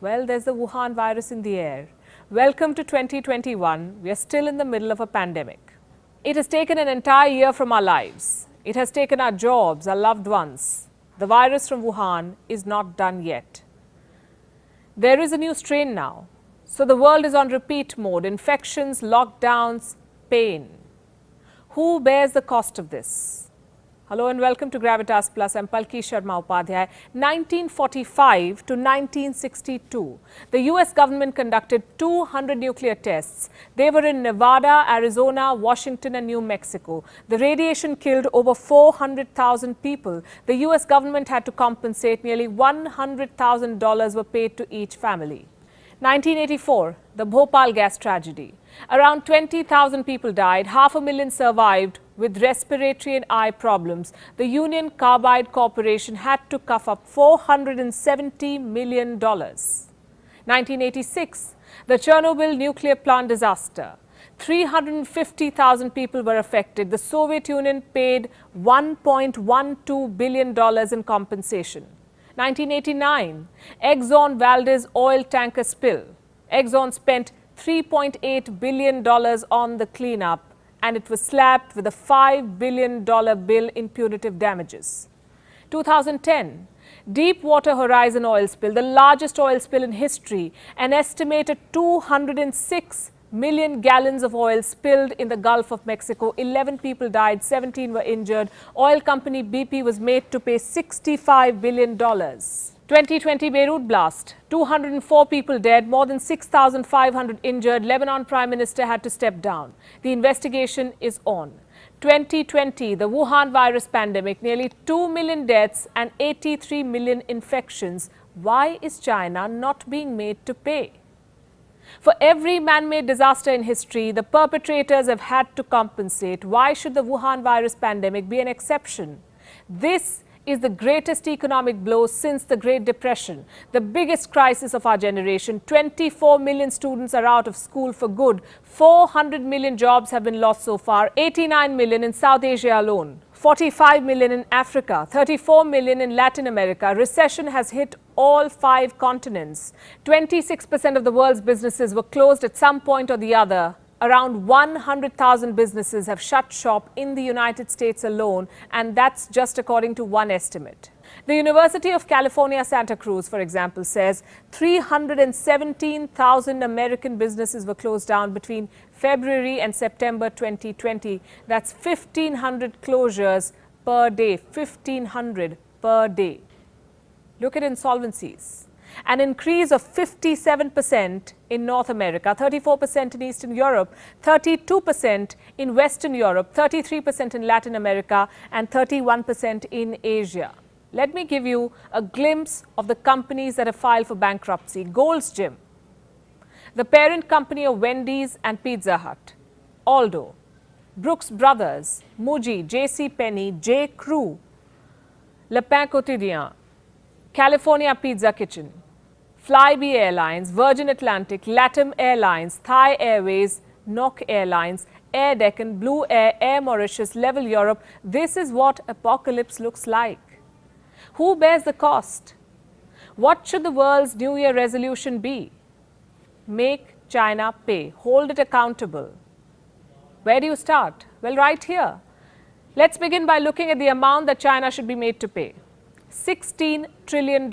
Well, there's the Wuhan virus in the air. Welcome to 2021. We are still in the middle of a pandemic. It has taken an entire year from our lives. It has taken our jobs, our loved ones. The virus from Wuhan is not done yet. There is a new strain now. So the world is on repeat mode. Infections, lockdowns, pain. Who bears the cost of this? Hello and welcome to Gravitas Plus. I'm Palki Sharma Upadhyay. 1945 to 1962, the US government conducted 200 nuclear tests. They were in Nevada, Arizona, Washington and New Mexico. The radiation killed over 400,000 people. The US government had to compensate. Nearly $100,000 were paid to each family. 1984, the Bhopal gas tragedy. Around 20,000 people died, 500,000 survived with respiratory and eye problems. The Union Carbide Corporation had to cough up $470 million. 1986, the Chernobyl nuclear plant disaster. 350,000 people were affected. The Soviet Union paid $1.12 billion in compensation. 1989, Exxon Valdez oil tanker spill. Exxon spent $3.8 billion on the cleanup and it was slapped with a $5 billion bill in punitive damages. 2010, Deepwater Horizon oil spill, the largest oil spill in history. An estimated 206 million gallons of oil spilled in the Gulf of Mexico. 11 people died, 17 were injured. Oil company BP was made to pay $65 billion. 2020 Beirut blast, 204 people dead, more than 6,500 injured. Lebanon Prime Minister had to step down. The investigation is on. 2020, the Wuhan virus pandemic, nearly 2 million deaths and 83 million infections. Why is China not being made to pay? For every man-made disaster in history, the perpetrators have had to compensate. Why should the Wuhan virus pandemic be an exception? This is the greatest economic blow since the Great Depression, the biggest crisis of our generation. 24 million students are out of school for good. 400 million jobs have been lost so far. 89 million in South Asia alone. 45 million in Africa, 34 million in Latin America. Recession has hit all 5 continents. 26% of the world's businesses were closed at some point or the other. Around 100,000 businesses have shut shop in the United States alone, and that's just according to one estimate. The University of California, Santa Cruz, for example, says 317,000 American businesses were closed down between February and September 2020. That's 1,500 closures per day, 1,500 per day. Look at insolvencies. An increase of 57% in North America, 34% in Eastern Europe, 32% in Western Europe, 33% in Latin America, and 31% in Asia. Let me give you a glimpse of the companies that have filed for bankruptcy. Gold's Gym, the parent company of Wendy's and Pizza Hut. Aldo, Brooks Brothers, Muji, J.C. Penney, J. Crew, Le Pain Quotidien, California Pizza Kitchen, Flybe Airlines, Virgin Atlantic, LATAM Airlines, Thai Airways, Nok Airlines, Air Deccan, Blue Air, Air Mauritius, Level Europe. This is what apocalypse looks like. Who bears the cost? What should the world's New Year resolution be? Make China pay. Hold it accountable. Where do you start? Well, right here. Let's begin by looking at the amount that China should be made to pay. $16 trillion.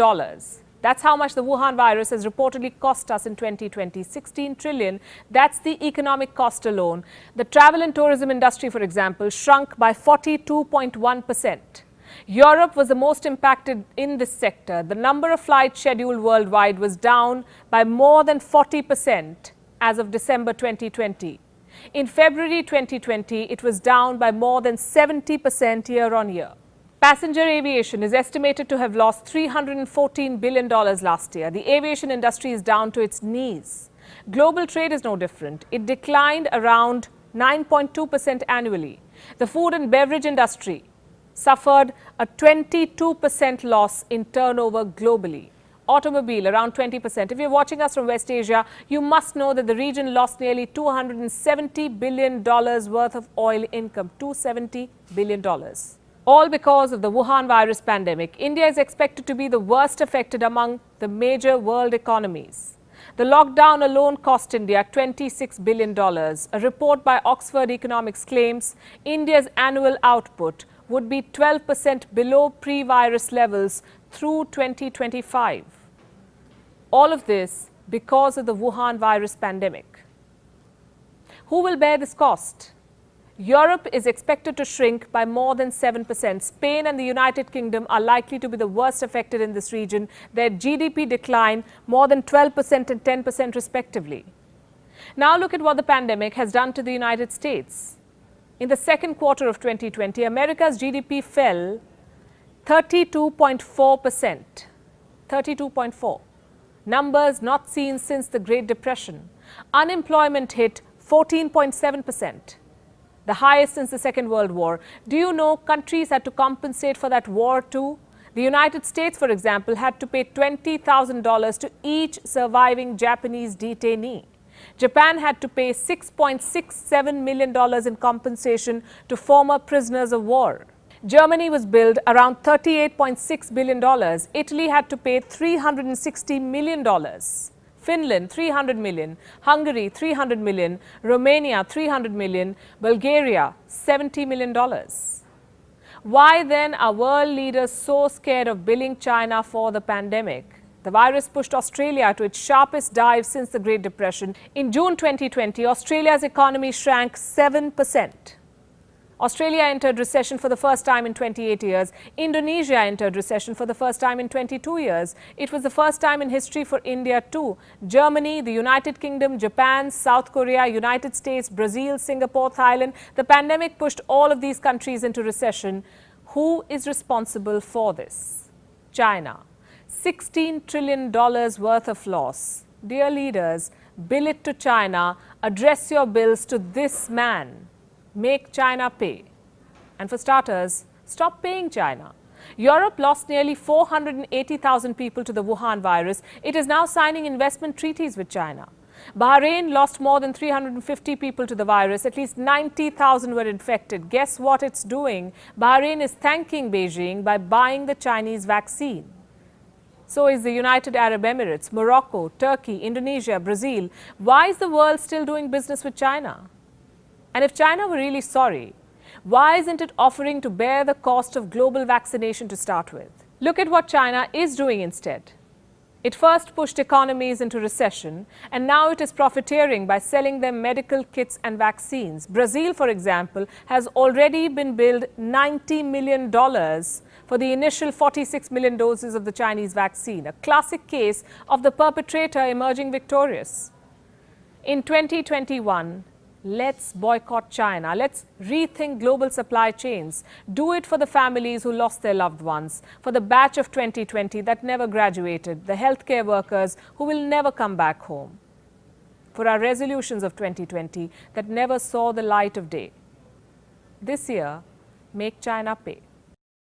That's how much the Wuhan virus has reportedly cost us in 2020. 16 trillion. That's the economic cost alone. The travel and tourism industry, for example, shrunk by 42.1%. Europe was the most impacted in this sector. The number of flights scheduled worldwide was down by more than 40% as of December 2020. In February 2020, it was down by more than 70% year on year. Passenger aviation is estimated to have lost $314 billion last year. The aviation industry is down to its knees. Global trade is no different. It declined around 9.2% annually. The food and beverage industry suffered a 22% loss in turnover globally. Automobile, around 20%. If you're watching us from West Asia, you must know that the region lost nearly $270 billion worth of oil income. $270 billion. All because of the Wuhan virus pandemic, India is expected to be the worst affected among the major world economies. The lockdown alone cost India $26 billion. A report by Oxford Economics claims India's annual output would be 12% below pre-virus levels through 2025. All of this because of the Wuhan virus pandemic. Who will bear this cost? Europe is expected to shrink by more than 7%. Spain and the United Kingdom are likely to be the worst affected in this region. Their GDP decline more than 12% and 10% respectively. Now look at what the pandemic has done to the United States. In the second quarter of 2020, America's GDP fell 32.4%. 32.4. Numbers not seen since the Great Depression. Unemployment hit 14.7%. The highest since the Second World War. Do you know countries had to compensate for that war too? The United States, for example, had to pay $20,000 to each surviving Japanese detainee. Japan had to pay $6.67 million in compensation to former prisoners of war. Germany was billed around $38.6 billion. Italy had to pay $360 million. Finland, $300 million, Hungary, $300 million, Romania, $300 million, Bulgaria, $70 million. Why then are world leaders so scared of billing China for the pandemic? The virus pushed Australia to its sharpest dive since the Great Depression. In June 2020, Australia's economy shrank 7%. Australia entered recession for the first time in 28 years. Indonesia entered recession for the first time in 22 years. It was the first time in history for India too. Germany, the United Kingdom, Japan, South Korea, United States, Brazil, Singapore, Thailand. The pandemic pushed all of these countries into recession. Who is responsible for this? China. $16 trillion worth of loss. Dear leaders, bill it to China. Address your bills to this man. Make China pay. And for starters, stop paying China. Europe lost nearly 480,000 people to the Wuhan virus. It is now signing investment treaties with China. Bahrain lost more than 350 people to the virus. At least 90,000 were infected. Guess what it's doing? Bahrain is thanking Beijing by buying the Chinese vaccine. So is the United Arab Emirates, Morocco, Turkey, Indonesia, Brazil. Why is the world still doing business with China? And if China were really sorry, why isn't it offering to bear the cost of global vaccination to start with? Look at what China is doing instead. It first pushed economies into recession, and now it is profiteering by selling them medical kits and vaccines. Brazil, for example, has already been billed $90 million for the initial 46 million doses of the Chinese vaccine, a classic case of the perpetrator emerging victorious. In 2021, let's boycott China. Let's rethink global supply chains. Do it for the families who lost their loved ones, for the batch of 2020 that never graduated, the healthcare workers who will never come back home, for our resolutions of 2020 that never saw the light of day. This year, make China pay.